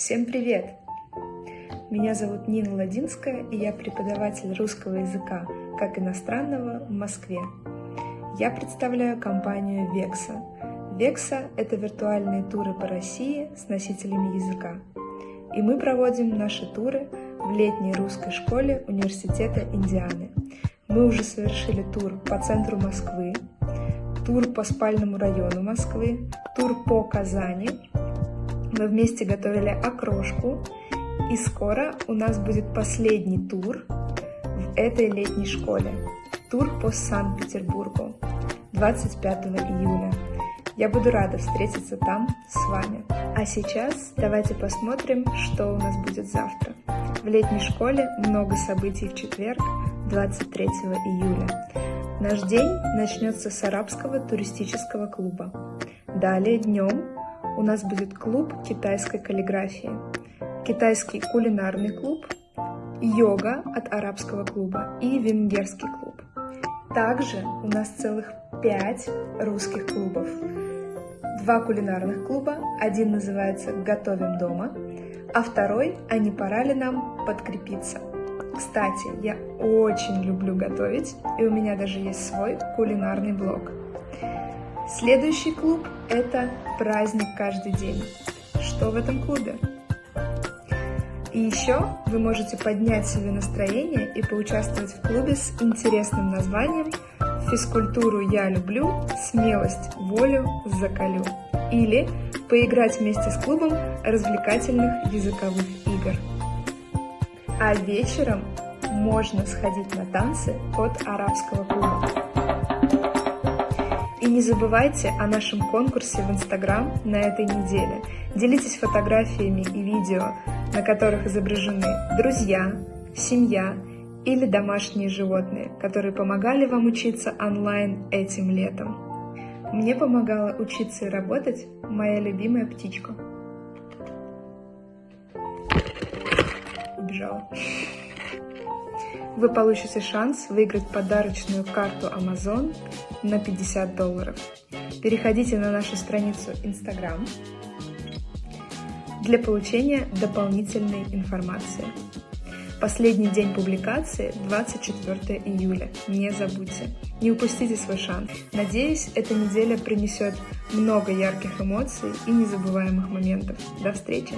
Всем привет! Меня зовут Нина Ладинская, и я преподаватель русского языка как иностранного в Москве. Я представляю компанию Veksa. Veksa – это виртуальные туры по России с носителями языка. И мы проводим наши туры в летней русской школе Университета Индианы. Мы уже совершили тур по центру Москвы, тур по спальному району Москвы, тур по Казани. Мы вместе готовили окрошку, и скоро у нас будет последний тур в этой летней школе. Тур по Санкт-Петербургу 25 июля. Я буду рада встретиться там с вами. А сейчас давайте посмотрим, что у нас будет завтра. В летней школе много событий в четверг, 23 июля. Наш день начнется с арабского туристического клуба. Далее днем у нас будет клуб китайской каллиграфии, китайский кулинарный клуб, йога от арабского клуба и венгерский клуб. Также у нас целых 5 русских клубов. 2 кулинарных клуба, один называется «Готовим дома», а второй «А не пора ли нам подкрепиться?». Кстати, я очень люблю готовить, и у меня даже есть свой кулинарный блог. Следующий клуб – это праздник каждый день. Что в этом клубе? И еще вы можете поднять себе настроение и поучаствовать в клубе с интересным названием «Физкультуру я люблю, смелость, волю закалю». Или поиграть вместе с клубом развлекательных языковых игр. А вечером можно сходить на танцы от арабского клуба. И не забывайте о нашем конкурсе в Instagram на этой неделе. Делитесь фотографиями и видео, на которых изображены друзья, семья или домашние животные, которые помогали вам учиться онлайн этим летом. Мне помогала учиться и работать моя любимая птичка. Убежала. Вы получите шанс выиграть подарочную карту Amazon на $50. Переходите на нашу страницу Instagram для получения дополнительной информации. Последний день публикации 24 июля. Не забудьте. Не упустите свой шанс. Надеюсь, эта неделя принесет много ярких эмоций и незабываемых моментов. До встречи!